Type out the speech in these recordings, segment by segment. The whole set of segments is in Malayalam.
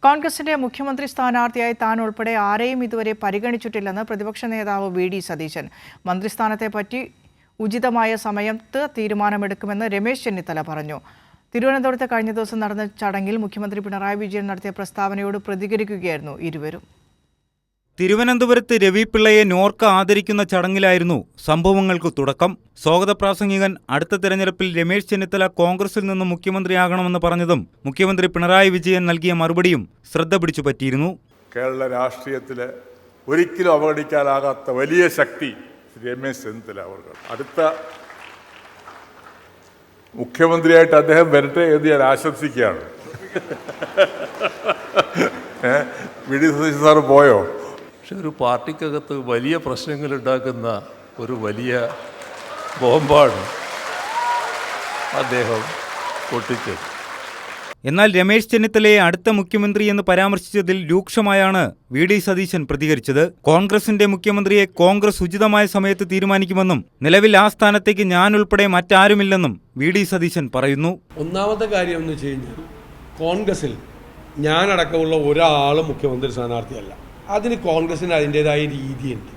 കോൺഗ്രസിന്റെ മുഖ്യമന്ത്രി സ്ഥാനാർത്ഥിയായി താൻ ഉൾപ്പെടെ ആരെയും ഇതുവരെ പരിഗണിച്ചിട്ടില്ലെന്ന് പ്രതിപക്ഷ നേതാവ് വി.ഡി. സതീശൻ. മന്ത്രിസ്ഥാനത്തെപ്പറ്റി ഉചിതമായ സമയത്ത് തീരുമാനമെടുക്കുമെന്ന് രമേശ് ചെന്നിത്തല പറഞ്ഞു. തിരുവനന്തപുരത്ത് കഴിഞ്ഞ ദിവസം നടന്ന ചടങ്ങിൽ മുഖ്യമന്ത്രി പിണറായി വിജയൻ നടത്തിയ പ്രസ്താവനയോട് പ്രതികരിക്കുകയായിരുന്നു ഇരുവരും. തിരുവനന്തപുരത്ത് രവി പിള്ളയെ നോർക്ക ആദരിക്കുന്ന ചടങ്ങിലായിരുന്നു സംഭവങ്ങൾക്ക് തുടക്കം. സ്വാഗത പ്രാസംഗികൻ അടുത്ത തെരഞ്ഞെടുപ്പിൽ രമേശ് ചെന്നിത്തല കോൺഗ്രസിൽ നിന്ന് മുഖ്യമന്ത്രിയാകണമെന്ന് പറഞ്ഞതും മുഖ്യമന്ത്രി പിണറായി വിജയൻ നൽകിയ മറുപടിയും ശ്രദ്ധ പിടിച്ചു പറ്റിയിരുന്നു. കേരള രാഷ്ട്രീയത്തിലെ ഒരിക്കലും അവഗണിക്കാനാകാത്ത വലിയ ശക്തി രമേശ് ചെന്നിത്തല അവർ. അടുത്ത മുഖ്യമന്ത്രിയായിട്ട് അദ്ദേഹം വരട്ടെ എന്ന് ഞാൻ ആശംസിക്കുകയാണ്. വി.ഡി. സതീശൻ സാറ് പോയോ? പക്ഷെ ഒരു പാർട്ടിക്കകത്ത് വലിയ പ്രശ്നങ്ങൾ ഉണ്ടാക്കുന്ന ഒരു വലിയ ബോംബാണ് അദ്ദേഹം പൊട്ടിച്ചത്. എന്നാൽ രമേശ് ചെന്നിത്തലയെ അടുത്ത മുഖ്യമന്ത്രി എന്ന് പരാമർശിച്ചതിൽ രൂക്ഷമായാണ് വി.ഡി. സതീശൻ പ്രതികരിച്ചത്. കോൺഗ്രസിന്റെ മുഖ്യമന്ത്രിയെ കോൺഗ്രസ് ഉചിതമായ സമയത്ത് തീരുമാനിക്കുമെന്നും നിലവിൽ ആ സ്ഥാനത്തേക്ക് ഞാൻ ഉൾപ്പെടെ മറ്റാരുമില്ലെന്നും വി.ഡി. സതീശൻ പറയുന്നു. ഒന്നാമത്തെ കാര്യം എന്ന് വെച്ച് കഴിഞ്ഞാൽ കോൺഗ്രസിൽ ഞാനടക്കമുള്ള ഒരാളും മുഖ്യമന്ത്രി സ്ഥാനാർത്ഥിയല്ല. അതിന് കോൺഗ്രസിന് അതിൻ്റെതായ രീതിയുണ്ട്.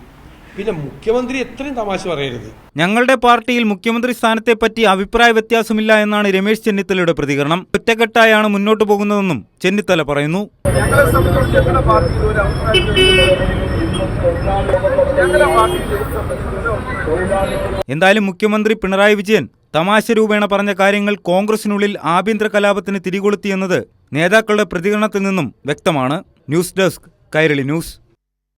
പിന്നെ മുഖ്യമന്ത്രി എത്രയും തമാശ പറയരുത്. ഞങ്ങളുടെ പാർട്ടിയിൽ മുഖ്യമന്ത്രി സ്ഥാനത്തെപ്പറ്റി അഭിപ്രായ വ്യത്യാസമില്ല എന്നാണ് രമേശ് ചെന്നിത്തലയുടെ പ്രതികരണം. ഒറ്റക്കെട്ടായാണ് മുന്നോട്ട് പോകുന്നതെന്നും ചെന്നിത്തല പറയുന്നു. എന്തായാലും മുഖ്യമന്ത്രി പിണറായി വിജയൻ തമാശ രൂപേണ പറഞ്ഞ കാര്യങ്ങൾ കോൺഗ്രസിനുള്ളിൽ ആഭ്യന്തര കലാപത്തിന് തിരികൊളുത്തിയെന്നത് നേതാക്കളുടെ പ്രതികരണത്തിൽ നിന്നും വ്യക്തമാണ്. News desk Kairali news.